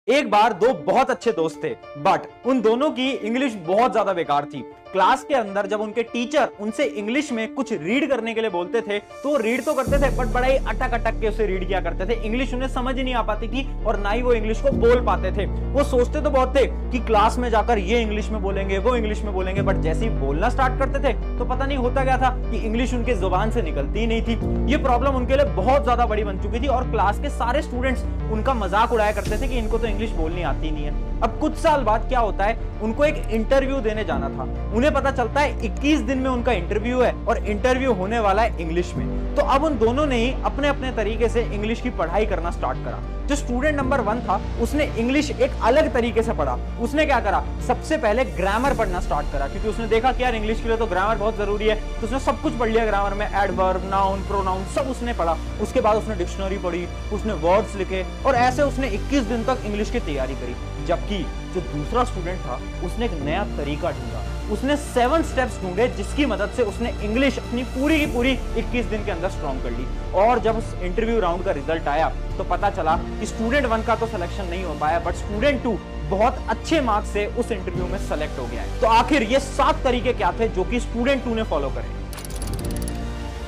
एक बार दो बहुत अच्छे दोस्त थे, बट उन दोनों की इंग्लिश बहुत ज्यादा बेकार थी। क्लास के अंदर जब उनके टीचर उनसे इंग्लिश में कुछ रीड करने के लिए बोलते थे तो वो रीड तो करते थे, बट बड़ा ही अटक अटक के उसे रीड किया करते थे। इंग्लिश उन्हें समझ ही नहीं आ पाती थी और ना ही वो इंग्लिश को बोल पाते थे। वो सोचते तो बहुत थे कि क्लास में जाकर ये इंग्लिश में बोलेंगे, वो इंग्लिश में बोलेंगे, बट जैसे ही बोलना स्टार्ट करते थे तो पता नहीं होता क्या था कि इंग्लिश उनके जुबान से निकलती ही नहीं थी। ये प्रॉब्लम उनके लिए बहुत ज्यादा बड़ी बन चुकी थी और क्लास के सारे स्टूडेंट्स उनका मजाक उड़ाया करते थे कि इनको तो इंग्लिश बोलनी आती नहीं है। अब कुछ साल बाद क्या होता है, उनको एक इंटरव्यू देने जाना था। उन्हें पता चलता है 21 दिन में उनका इंटरव्यू है और इंटरव्यू होने वाला है इंग्लिश में। तो अब उन दोनों ने ही अपने अपने तरीके से इंग्लिश की पढ़ाई करना स्टार्ट करा। जो स्टूडेंट नंबर 1 था उसने इंग्लिश एक अलग तरीके से पढ़ा। उसने क्या करा, सबसे पहले ग्रामर पढ़ना स्टार्ट करा, क्योंकि उसने देखा कि यार इंग्लिश के लिए तो ग्रामर बहुत जरूरी है। तो उसने सब कुछ पढ़ लिया ग्रामर में, एडवर्ब, नाउन, प्रोनाउन सब उसने पढ़ा। उसके बाद उसने डिक्शनरी पढ़ी, उसने वर्ड्स लिखे और ऐसे उसने 21 दिन तक इंग्लिश की तैयारी करी। जबकि जो दूसरा स्टूडेंट था उसने एक नया तरीका ढूंढा। उसने 7 स्टेप्स ढूंढे जिसकी मदद से उसने इंग्लिश अपनी पूरी की पूरी 21 दिन के अंदर स्ट्रॉन्ग कर ली। और जब उस इंटरव्यू राउंड का रिजल्ट आया तो पता चला कि स्टूडेंट 1 का तो सिलेक्शन नहीं हो पाया, बट स्टूडेंट 2 बहुत अच्छे मार्क्स से उस इंटरव्यू में सेलेक्ट हो गया है। तो आखिर ये 7 तरीके क्या थे जो कि स्टूडेंट 2 ने फॉलो करे।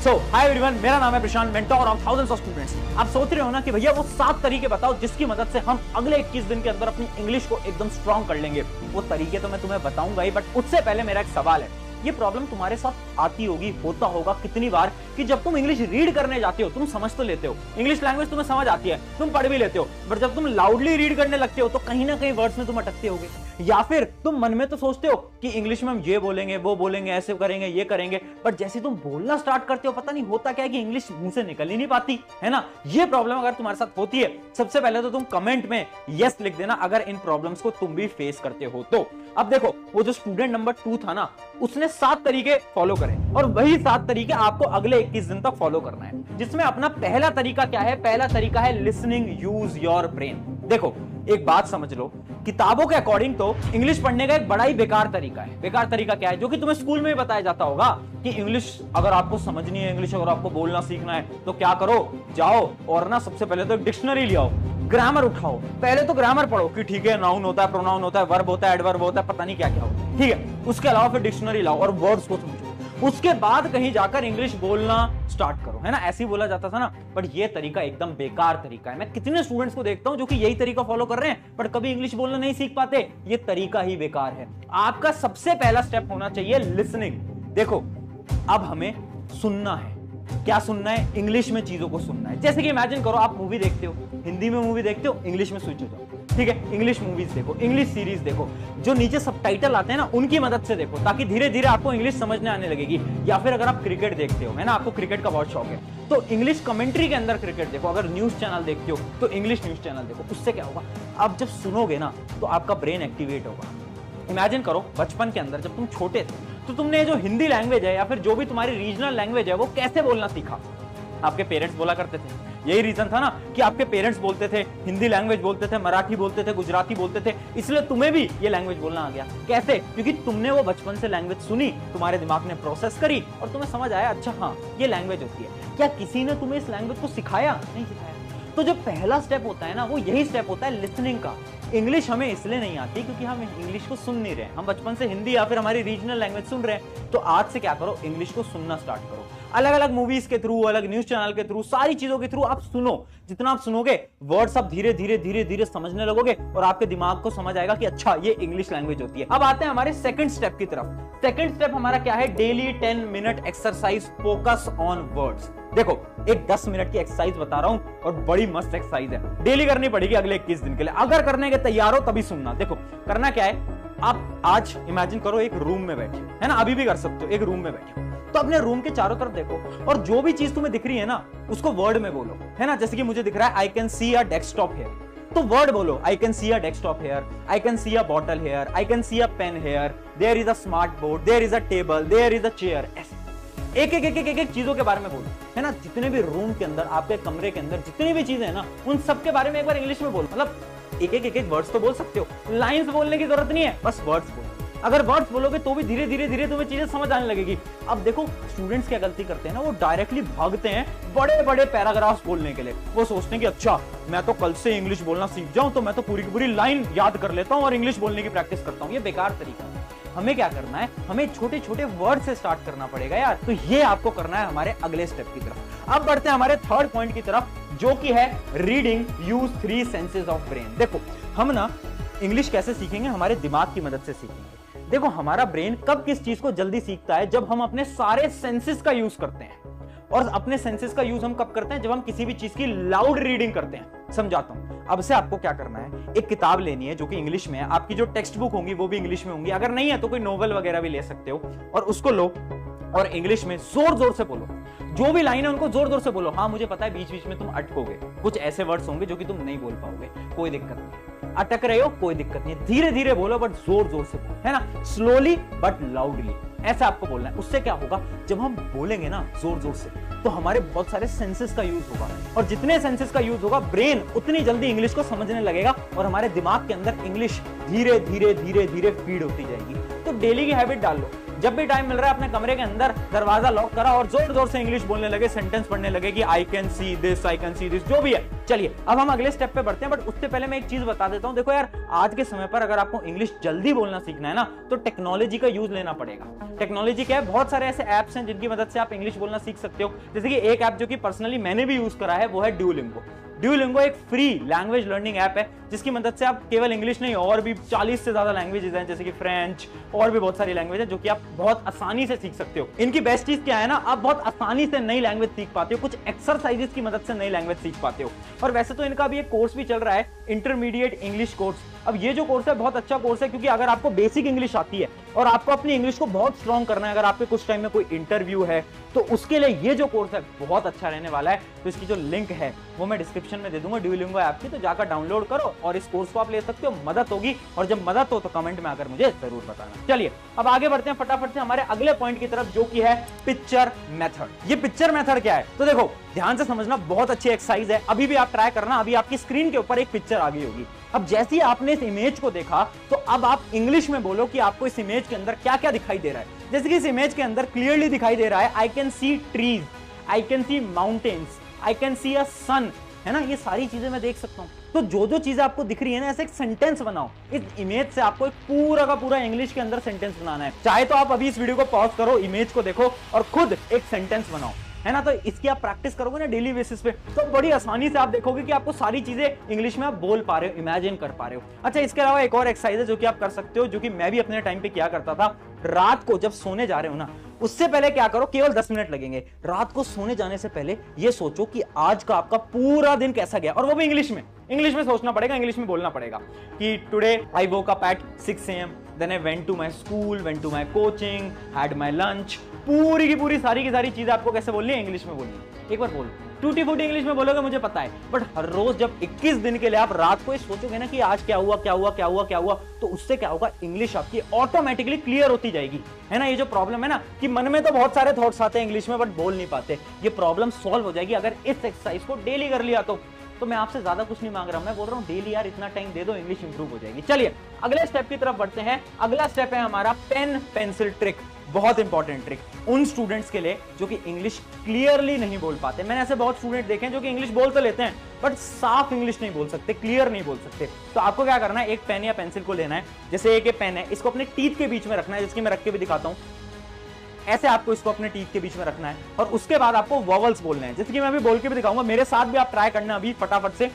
सो हाय एवरीवन, मेरा नाम है Prashant, mentor of thousands of students. आप सोच रहे हो ना कि भैया वो 7 तरीके बताओ जिसकी मदद से हम अगले 21 दिन के अंदर अपनी इंग्लिश को एकदम स्ट्रॉन्ग कर लेंगे। वो तरीके तो मैं तुम्हें बताऊंगा ही, बट उससे पहले मेरा एक सवाल है। ये प्रॉब्लम तुम्हारे साथ आती होगी, होता होगा कितनी बार कि जब तुम इंग्लिश रीड करने जाते हो तुम समझ तो लेते हो, इंग्लिश लैंग्वेज तुम्हें समझ आती है, तुम पढ़ भी लेते हो, बट जब तुम लाउडली रीड करने लगते हो तो कहीं ना कहीं वर्ड्स में तुम अटकते होगे। या फिर तुम मन में तो सोचते हो कि इंग्लिश में हम ये बोलेंगे, वो बोलेंगे, ऐसे करेंगे, ये करेंगे, बट जैसे तुम बोलना स्टार्ट करते हो पता नहीं होता क्या है कि इंग्लिश मुंह से निकल ही नहीं पाती, है ना। ये प्रॉब्लम अगर तुम्हारे साथ होती है, सबसे पहले तो तुम कमेंट में यस लिख देना अगर इन प्रॉब्लम्स को तुम भी फेस करते हो तो। अब देखो, वो जो स्टूडेंट नंबर 2 था ना, उसने 7 तरीके फॉलो करे और वही 7 तरीके आपको अगले 21 दिन तक फॉलो करना है। जिसमें अपना पहला तरीका क्या है, पहला तरीका है लिसनिंग, यूज योर ब्रेन। देखो एक बात समझ लो, किताबों के अकॉर्डिंग तो इंग्लिश पढ़ने का एक बड़ा ही बेकार तरीका है। बेकार तरीका क्या है, जो कि तुम्हें स्कूल में भी बताया जाता होगा कि इंग्लिश अगर आपको समझनी है, इंग्लिश अगर आपको बोलना सीखना है तो क्या करो, जाओ और ना सबसे पहले तो एक डिक्शनरी ले आओ, ग्रामर उठाओ। पहले तो ग्रामर पढ़ो कि ठीक है नाउन होता है, प्रोनाउन होता है, वर्ब होता है, एडवर्ब होता है, पता नहीं क्या क्या होता है, ठीक है। उसके अलावा फिर डिक्शनरी लाओ और वर्ड्स को समझो। उसके बाद कहीं जाकर इंग्लिश बोलना स्टार्ट करो, है ना। ऐसे ही बोला जाता था ना, बट ये तरीका एकदम बेकार तरीका है। मैं कितने स्टूडेंट्स को देखता हूं जो कि यही तरीका फॉलो कर रहे हैं बट कभी इंग्लिश बोलना नहीं सीख पाते। ये तरीका ही बेकार है। आपका सबसे पहला स्टेप होना चाहिए लिसनिंग। देखो अब हमें सुनना है। क्या सुनना है, इंग्लिश में चीजों को सुनना है। जैसे कि इमेजिन करो आप मूवी देखते हो, हिंदी में मूवी देखते हो, इंग्लिश में स्विच हो जाओ, ठीक है। इंग्लिश मूवीज देखो, इंग्लिश सीरीज देखो, जो नीचे सबटाइटल आते हैं ना उनकी मदद से देखो, ताकि धीरे धीरे आपको इंग्लिश समझने आने लगेगी। या फिर अगर आप क्रिकेट देखते हो, है ना, आपको क्रिकेट का बहुत शौक है, तो इंग्लिश कमेंट्री के अंदर क्रिकेट देखो। अगर न्यूज चैनल देखते हो तो इंग्लिश न्यूज चैनल देखो। उससे क्या होगा, आप जब सुनोगे ना तो आपका ब्रेन एक्टिवेट होगा। इमेजिन करो बचपन के अंदर जब तुम छोटे थे तो तुमने जो हिंदी लैंग्वेज है या फिर जो भी तुम्हारी रीजनल लैंग्वेज है वो कैसे बोलना सीखा। आपके पेरेंट्स बोला करते थे, यही रीजन था ना कि आपके पेरेंट्स बोलते थे, हिंदी लैंग्वेज बोलते थे, मराठी बोलते थे, गुजराती बोलते थे, इसलिए तुम्हें भी ये लैंग्वेज बोलना आ गया। कैसे, क्योंकि तुमने वो बचपन से लैंग्वेज सुनी, तुम्हारे दिमाग ने प्रोसेस करी और तुम्हें समझ आया अच्छा हाँ ये लैंग्वेज होती है। क्या किसी ने तुम्हें इस लैंग्वेज को सिखाया? नहीं सिखाया। तो जो पहला स्टेप होता है ना वो यही स्टेप होता है लिसनिंग का। इंग्लिश हमें इसलिए नहीं आती क्योंकि हम इंग्लिश को सुन नहीं रहे, हम बचपन से हिंदी या फिर हमारी रीजनल लैंग्वेज सुन रहे हैं। तो आज से क्या करो, इंग्लिश को सुनना स्टार्ट करो। अलग अलग मूवीज के थ्रू, अलग न्यूज चैनल के थ्रू, सारी चीजों के थ्रू आप सुनो। जितना आप सुनोगे वर्ड्स आप धीरे धीरे धीरे धीरे समझने लगोगे और आपके दिमाग को समझ आएगा कि अच्छा ये इंग्लिश लैंग्वेज होती है। अब आते हैं हमारे सेकंड स्टेप की तरफ। सेकंड स्टेप हमारा क्या है, daily 10 minute exercise, focus on words. देखो एक 10 मिनट की एक्सरसाइज बता रहा हूं और बड़ी मस्त एक्सरसाइज है, डेली करनी पड़ेगी अगले 21 दिन के लिए। अगर करने के तैयार हो तभी सुनना। देखो करना क्या है, आप आज इमेजिन करो एक रूम में बैठे, है ना, अभी भी कर सकते हो, एक रूम में बैठे तो अपने रूम के चारों तरफ देखो और जो भी चीज तुम्हें दिख रही है ना उसको वर्ड में बोलो, है ना। जैसे कि मुझे दिख रहा है I can see a desktop here, तो वर्ड बोलो I can see a desktop here, I can see a bottle here, I can see a pen here, there is a smart board, there is a table, there is a chair. एक एक एक एक एक, एक चीजों के बारे में बोलो, है ना। जितने भी रूम के अंदर, आपके कमरे के अंदर जितनी भी चीजें हैं ना उन सब के बारे में एक बार इंग्लिश में बोलो। मतलब एक एक वर्ड्स तो बोल सकते हो, लाइंस बोलने की जरूरत नहीं है, बस वर्ड्स बोलो। अगर वर्ड्स बोलोगे तो भी धीरे धीरे धीरे तुम्हें चीजें समझ आने लगेगी। अब देखो स्टूडेंट्स क्या गलती करते हैं ना, वो डायरेक्टली भागते हैं बड़े बड़े पैराग्राफ्स बोलने के लिए। वो सोचते हैं कि अच्छा मैं तो कल से इंग्लिश बोलना सीख जाऊं तो मैं तो पूरी की पूरी लाइन याद कर लेता हूं और इंग्लिश बोलने की प्रैक्टिस करता हूं। ये बेकार तरीका है। हमें क्या करना है, हमें छोटे छोटे वर्ड से स्टार्ट करना पड़ेगा यार। तो ये आपको करना है हमारे अगले स्टेप की तरफ। अब बढ़ते हैं हमारे थर्ड पॉइंट की तरफ, जो कि है reading use 3 senses of brain. देखो हम ना इंग्लिश कैसे सीखेंगे, हमारे दिमाग की मदद से सीखेंगे। देखो हमारा ब्रेन कब किस चीज को जल्दी सीखता है, जब हम अपने सारे सेंसेस का यूज करते हैं। और अपने सेंसेस का यूज हम कब करते हैं, जब हम किसी भी चीज की लाउड रीडिंग करते हैं। समझाता हूं। अब से आपको क्या करना है, एक किताब लेनी है जो कि इंग्लिश में है। आपकी जो टेक्स्ट बुक होंगी वो भी इंग्लिश में होंगी, अगर नहीं है तो कोई नोवेल वगैरह भी ले सकते हो। और उसको लो और इंग्लिश में जोर जोर से बोलो। जो भी लाइन है उनको जोर जोर से बोलो। हाँ मुझे पता है बीच बीच में तुम अटकोगे, कुछ ऐसे वर्ड्स होंगे जो कि तुम नहीं बोल पाओगे, कोई दिक्कत नहीं। अटक रहे हो कोई दिक्कत नहीं, धीरे धीरे बोलो बट जोर जोर से बोलो, है ना, स्लोली बट लाउडली, ऐसा आपको बोलना है। उससे क्या होगा, जब हम बोलेंगे ना जोर जोर से तो हमारे बहुत सारे सेंसेस का यूज होगा, और जितने सेंसेस का यूज होगा ब्रेन उतनी जल्दी इंग्लिश को समझने लगेगा और हमारे दिमाग के अंदर इंग्लिश धीरे धीरे धीरे धीरे फीड होती जाएगी। तो डेली की हैबिट डाल लो, जब भी टाइम मिल रहा है अपने कमरे के अंदर दरवाजा लॉक करा और जोर जोर से इंग्लिश बोलने लगे, सेंटेंस पढ़ने लगे कि आई can see this, I can see this, जो भी है। चलिए अब हम अगले स्टेप पे बढ़ते हैं, बट उससे पहले मैं एक चीज बता देता हूं। देखो यार आज के समय पर अगर आपको इंग्लिश जल्दी बोलना सीखना है ना, तो टेक्नोलॉजी का यूज लेना पड़ेगा। टेक्नोलॉजी क्या है, बहुत सारे ऐसे एप्स हैं जिनकी मदद से आप इंग्लिश बोलना सीख सकते हो। जैसे कि एक ऐप जो कि पर्सनली मैंने भी यूज करा है वो है ड्यूलिंगो। ड्यूलिंगो एक फ्री लैंग्वेज लर्निंग ऐप है जिसकी मदद से आप केवल इंग्लिश नहीं और भी 40 से ज्यादा लैंग्वेजेस हैं, जैसे कि फ्रेंच और भी बहुत सारी लैंग्वेज है जो कि आप बहुत आसानी से सीख सकते हो। इनकी बेस्ट चीज क्या है ना, आप बहुत आसानी से नई लैंग्वेज सीख पाते हो, कुछ एक्सरसाइजेस की मदद से नई लैंग्वेज सीख पाते हो। और वैसे तो इनका भी एक कोर्स भी चल रहा है, इंटरमीडिएट इंग्लिश कोर्स। अब ये जो कोर्स है बहुत अच्छा कोर्स है, क्योंकि अगर आपको बेसिक इंग्लिश आती है और आपको अपनी इंग्लिश को बहुत स्ट्रॉन्ग करना है, अगर आपके कुछ टाइम में कोई इंटरव्यू है तो उसके लिए ये जो कोर्स है बहुत अच्छा रहने वाला है। तो इसकी जो लिंक है वो मैं डिस्क्रिप्शन में दे दूंगा ड्यूलिंगो ऐप की, तो जाकर डाउनलोड करो और इस कोर्स को आप ले सकते हो, मदद होगी। और जब मदद हो तो कमेंट में आकर मुझे जरूर बताना। चलिए अब आगे बढ़ते हैं फटाफट से हमारे अगले पॉइंट की तरफ, जो कि है पिक्चर मेथड। ये पिक्चर मेथड क्या है, तो देखो ध्यान से समझना, बहुत अच्छी एक्सरसाइज है। अभी भी आप ट्राई करना, अभी आपकी स्क्रीन के ऊपर एक पिक्चर आ गई होगी। अब जैसे ही आपने इस इमेज को देखा तो अब आप इंग्लिश में बोलो कि आपको इस इमेज के अंदर क्या क्या दिखाई दे रहा है। जैसे कि इस इमेज के अंदर क्लियरली दिखाई दे रहा है I can see trees, I can see mountains, I can see a sun, है ना, ये सारी चीजें मैं देख सकता हूं। तो जो जो चीजें आपको दिख रही है ना, ऐसे एक सेंटेंस बनाओ। इस इमेज से आपको एक पूरा का पूरा इंग्लिश के अंदर सेंटेंस बनाना है। चाहे तो आप अभी इस वीडियो को पॉज करो, इमेज को देखो और खुद एक सेंटेंस बनाओ, है ना। तो इसकी आप प्रैक्टिस करोगे ना डेली बेसिस पे, तो बड़ी आसानी से आप देखोगे कि आपको सारी चीजें इंग्लिश में आप बोल पा रहे हो, इमेजिन कर पा रहे हो। अच्छा इसके अलावा एक और एक्सरसाइज है जो कि आप कर सकते हो, जो कि मैं भी अपने टाइम पे किया करता था। रात को जब सोने जा रहे हो ना, उससे पहले क्या करो, केवल 10 मिनट लगेंगे। रात को सोने जाने से पहले ये सोचो कि आज का आपका पूरा दिन कैसा गया, और वो भी इंग्लिश में। इंग्लिश में सोचना पड़ेगा, इंग्लिश में बोलना पड़ेगा कि today I woke up at 6 AM, then I went to my school, went to my coaching, had my lunch. पूरी की पूरी सारी की सारी चीजें आपको कैसे बोलनी है, इंग्लिश में बोलनी है। एक बार बोलो, टूटी फूटी इंग्लिश में बोलोगे मुझे पता है, बट हर रोज जब 21 दिन के लिए आप रात को ये सोचोगे ना कि आज क्या हुआ क्या हुआ क्या हुआ क्या हुआ, तो उससे क्या होगा, इंग्लिश आपकी ऑटोमेटिकली क्लियर होती जाएगी, है ना। ये जो प्रॉब्लम है ना कि मन में तो बहुत सारे थॉट्स आते हैं इंग्लिश में बट बोल नहीं पाते, ये प्रॉब्लम सॉल्व हो जाएगी अगर इस एक्सरसाइज को डेली कर लिया तो मैं आपसे ज्यादा कुछ नहीं मांग रहा हूं, मैं बोल रहा हूं डेली यार इतना टाइम दे दो, इंग्लिश इंप्रूव हो जाएगी। चलिए अगले स्टेप की तरफ बढ़ते हैं। अगला स्टेप है हमारा पेन पेंसिल ट्रिक। बहुत इंपॉर्टेंट ट्रिक उन स्टूडेंट्स के लिए जो कि इंग्लिश क्लियरली नहीं बोल पाते। मैंने ऐसे बहुत स्टूडेंट देखे हैं जो कि इंग्लिश बोल तो लेते हैं बट साफ इंग्लिश नहीं बोल सकते, क्लियर नहीं बोल सकते। तो आपको क्या करना है, एक पेन या पेंसिल को लेना है। जैसे एक पेन है, इसको अपने टीथ के बीच में रखना है, जिसकी मैं रख के भी दिखाता हूं। ऐसे आपको इसको अपने टीथ के बीच में रखना है और उसके बाद आपको वॉवल्स बोलने हैं, जैसे कि मैं अभी बोल के भी दिखाऊंगा। मेरे साथ भी आप ट्राई करना अभी फटाफट से,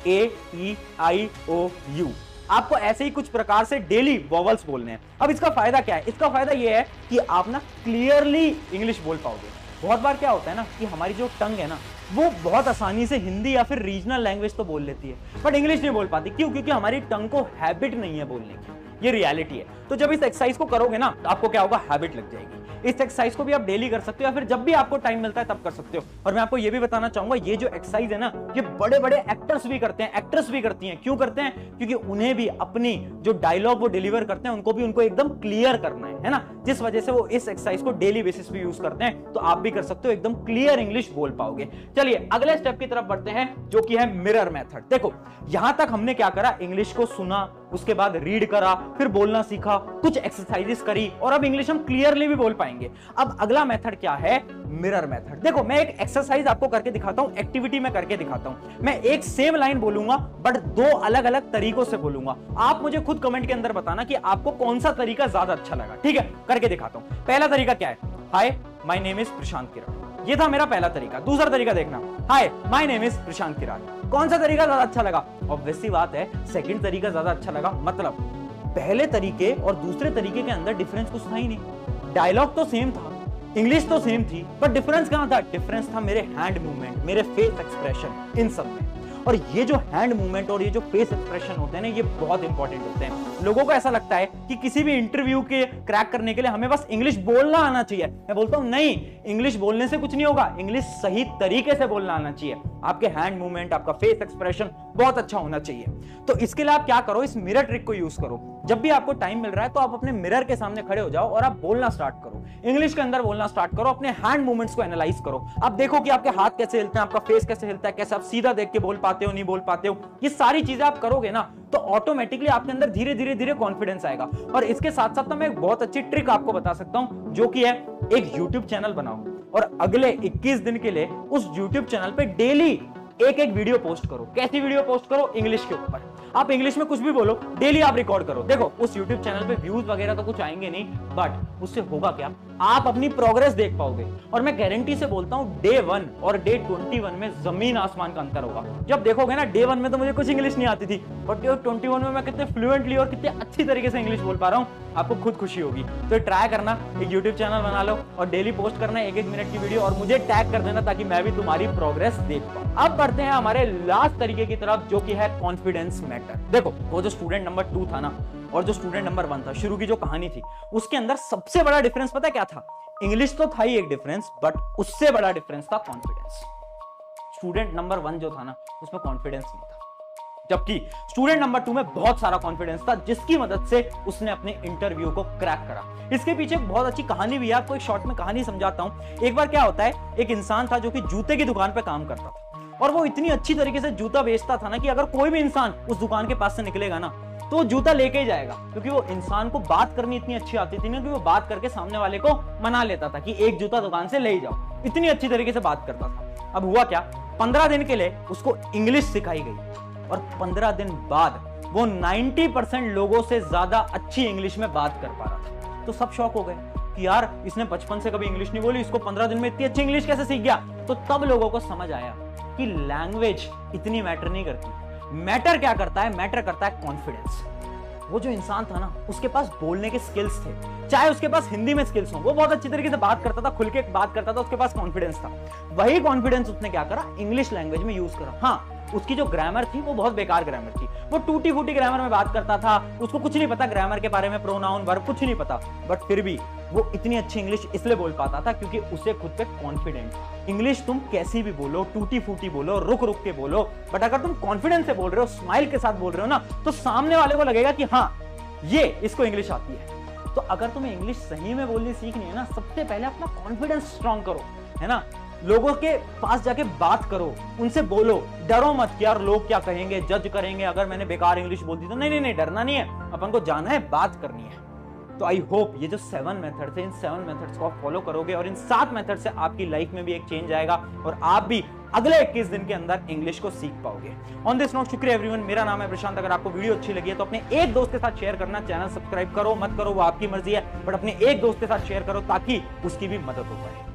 A-E-I-O-U। आपको ऐसे ही कुछ प्रकार से डेली वॉवल्स बोलने हैं। अब इसका फायदा क्या है, इसका फायदा ये है कि आप ना क्लियरली इंग्लिश बोल पाओगे। बहुत बार क्या होता है ना कि हमारी जो टंग है ना वो बहुत आसानी से हिंदी या फिर रीजनल लैंग्वेज तो बोल लेती है बट इंग्लिश नहीं बोल पाती। क्यों? क्योंकि हमारी टंग को हैबिट नहीं है बोलने की, ये रियलिटी है। तो जब इस एक्सरसाइज को करोगे ना तो आपको क्या होगा, हैबिट लग जाएगी। इस एक्सरसाइज को भी आप डेली कर सकते हो या फिर जब भी आपको टाइम मिलता है तब कर सकते हो। और मैं आपको ये भी बताना चाहूंगा, ये जो एक्सरसाइज है ना ये बड़े बड़े एक्टर्स भी करते हैं, एक्ट्रेस भी करती हैं। क्यों करते हैं? क्योंकि उन्हें भी अपनी जो डायलॉग वो डिलीवर करते हैं उनको एकदम क्लियर करना है ना, जिस वजह से वो इस एक्सरसाइज को डेली बेसिस पे यूज करते हैं। तो आप भी कर सकते हो, एकदम क्लियर इंग्लिश बोल पाओगे। चलिए अगले स्टेप की तरफ बढ़ते हैं जो कि है मिरर मेथड। देखो यहां तक हमने क्या करा, इंग्लिश को सुना, उसके बाद रीड करा, फिर बोलना सीखा, कुछ एक्सरसाइजेस करी और अब इंग्लिश हम क्लियरली भी बोल पाएंगे। अब अगला मेथड क्या है? Mirror method. देखो मैं एक एक्सरसाइज आपको करके दिखाता हूं, एक्टिविटी में करके दिखाता हूं। मैं एक सेम लाइन बोलूंगा बट दो अलग अलग तरीकों से बोलूंगा। आप मुझे खुद कमेंट के अंदर बताना कि आपको कौन सा तरीका ज्यादा अच्छा लगा। ठीक है, करके दिखाता हूं। पहला तरीका क्या है? हाय माय नेम इज प्रशांत किरार। ये था मेरा पहला तरीका। दूसरा तरीका देखना, हाय माय नेम इज प्रशांत किरार। कौन सा तरीका ज्यादा अच्छा लगा? ऑब्वियस सी बात है सेकंड तरीका ज्यादा अच्छा लगा। मतलब पहले तरीके और दूसरे तरीके के अंदर डिफरेंस कुछ था ही नहीं। डायलॉग तो सेम था, इंग्लिश तो सेम थी, पर डिफरेंस कहां था? डिफरेंस था मेरे हैंड मूवमेंट, मेरे फेस एक्सप्रेशन, इन सब में। और ये जो हैंड मूवमेंट और ये जो फेस एक्सप्रेशन होते हैं ना, ये बहुत इंपॉर्टेंट होते हैं। लोगों को ऐसा लगता है कि किसी भी इंटरव्यू के क्रैक करने के लिए हमें बस इंग्लिश बोलना आना चाहिए। मैं बोलता हूं नहीं, इंग्लिश बोलने से कुछ नहीं होगा, इंग्लिश सही तरीके से बोलना आना चाहिए। आपके हैंड मूवमेंट, आपका फेस एक्सप्रेशन बहुत अच्छा होना चाहिए। तो इसके लिए आप क्या करो? इस मिरर ट्रिक को यूज करो। जब भी आपको टाइम मिल रहा है तो आप अपने मिरर के सामने खड़े हो जाओ और आप बोलना स्टार्ट करो, इंग्लिश के अंदर बोलना स्टार्ट करो। अपने हैंड मूवमेंट्स को एनालाइज करो। आप देखो कि आपके हाथ कैसे हिलते हैं, आपका फेस कैसे हिलता है, कैसे आप सीधा देख के बोल पाते हो, नहीं बोल पाते हो। ये सारी चीजें आप करोगे ना तो ऑटोमेटिकली आपके अंदर धीरे धीरे धीरे कॉन्फिडेंस आएगा। और इसके साथ साथ मैं एक बहुत अच्छी ट्रिक आपको बता सकता हूं, जो कि है एक YouTube चैनल बनाओ और अगले 21 दिन के लिए उस YouTube चैनल पे डेली एक एक वीडियो पोस्ट करो। कैसी वीडियो पोस्ट करो? इंग्लिश के ऊपर। आप इंग्लिश में कुछ भी बोलो, डेली आप रिकॉर्ड करो। देखो उस YouTube चैनल पे व्यूज वगैरह तो कुछ आएंगे नहीं, बट उससे होगा क्या? आप अपनी प्रोग्रेस देख पाओगे। और मैं गारंटी से बोलता हूं डे 1 और डे 21 में जमीन आसमान का अंतर होगा। जब देखोगे ना, डे 1 में तो मुझे कुछ इंग्लिश नहीं आती थी, बट डे 21 में मैं कितने फ्लुएंटली और कितने अच्छी तरीके से इंग्लिश बोल पा रहा हूं, आपको खुद खुशी होगी। तो ट्राई करना, एक YouTube चैनल बना लो और डेली पोस्ट करना 1-1 मिनट की वीडियो और मुझे टैग कर देना ताकि मैं भी तुम्हारी प्रोग्रेस देख पाऊं। अब बढ़ते हैं हमारे लास्ट तरीके की तरफ, जो कि है कॉन्फिडेंस मैटर। देखो वो जो स्टूडेंट नंबर 2 था ना और जो स्टूडेंट नंबर 1 था, शुरू की जो कहानी थी उसके अंदर सबसे बड़ा डिफरेंस पता है क्या था? इंग्लिश तो था ही एक डिफरेंस, बट उससे बड़ा डिफरेंस था कॉन्फिडेंस। स्टूडेंट नंबर 1 जो था ना, उसमें कॉन्फिडेंस नहीं था, जबकि स्टूडेंट नंबर 2 में बहुत सारा कॉन्फिडेंस था, जिसकी मदद से उसने अपने इंटरव्यू को क्रैक करा। इसके पीछे एक बहुत अच्छी कहानी भी है, आपको एक शॉर्ट में कहानी समझाता हूं। एक बार क्या होता है, एक इंसान था जो कि जूते की दुकान पे काम करता था और वो इतनी अच्छी तरीके से जूता बेचता था ना कि अगर कोई भी इंसान उस दुकान के पास से निकलेगा ना तो जूता लेके ही जाएगा, क्योंकि वो इंसान को बात करनी इतनी अच्छी आती थी ना कि वो बात करके सामने वाले को मना लेता था कि एक जूता दुकान से ले ही जाओ। इतनी अच्छी तरीके से बात करता था। अब हुआ क्या, 15 दिन के लिए उसको इंग्लिश सिखाई गई और 15 दिन बाद वो 90% लोगों से ज्यादा अच्छी इंग्लिश में बात कर पा रहा था। तो सब शॉक हो गए कि यार इसने बचपन से कभी इंग्लिश नहीं बोली, इसको 15 दिन में इतनी अच्छी इंग्लिश कैसे सीख गया? तो तब लोगों को समझ आया कि लैंग्वेज इतनी मैटर नहीं करती। मैटर क्या करता है? मैटर करता है कॉन्फिडेंस। वो जो इंसान था ना, उसके पास बोलने के स्किल्स थे, चाहे उसके पास हिंदी में स्किल्स हो, वो बहुत अच्छी तरीके से बात करता था, खुल के बात करता था, उसके पास कॉन्फिडेंस था। वही कॉन्फिडेंस उसने क्या करा? इंग्लिश लैंग्वेज में यूज करा। हाँ, उसकी जो ग्रामर थी वो बहुत बेकार ग्रामर थी, वो टूटी फूटी ग्रामर में बात करता था, उसको कुछ नहीं पता ग्रामर के बारे में, प्रोनाउन वर्ब कुछ नहीं पता, बट फिर भी वो इतनी अच्छी इंग्लिश इसलिए बोल पाता था क्योंकि उसे खुद पे कॉन्फिडेंट। इंग्लिश तुम कैसी भी बोलो, टूटी फूटी बोलो, रुक रुक के बोलो, बट अगर तुम कॉन्फिडेंस से बोल रहे हो, स्माइल के साथ बोल रहे हो ना, तो सामने वाले को लगेगा कि हाँ ये इसको इंग्लिश आती है। तो अगर तुम्हें इंग्लिश सही में बोलनी सीखनी है ना, सबसे पहले अपना कॉन्फिडेंस स्ट्रॉन्ग करो, है ना। लोगों के पास जाके बात करो, उनसे बोलो, डरो मत कि यार लोग क्या कहेंगे, जज करेंगे अगर मैंने बेकार इंग्लिश बोल दी तो। नहीं, डरना नहीं है, अपन को जाना है, बात करनी है। तो आई होप ये जो 7 मेथड्स हैं, इन 7 मेथड्स को आप फॉलो करोगे और इन 7 मेथड से आपकी लाइफ में भी एक चेंज आएगा और आप भी अगले 21 दिन के अंदर इंग्लिश को सीख पाओगे। ऑन दिस नोट, शुक्रिया एवरीवन। मेरा नाम है प्रशांत। अगर आपको वीडियो अच्छी लगी है तो अपने एक दोस्त के साथ शेयर करना। चैनल सब्सक्राइब करो मत करो वो आपकी मर्जी है, बट अपने एक दोस्त के साथ शेयर करो ताकि उसकी भी मदद हो पाए।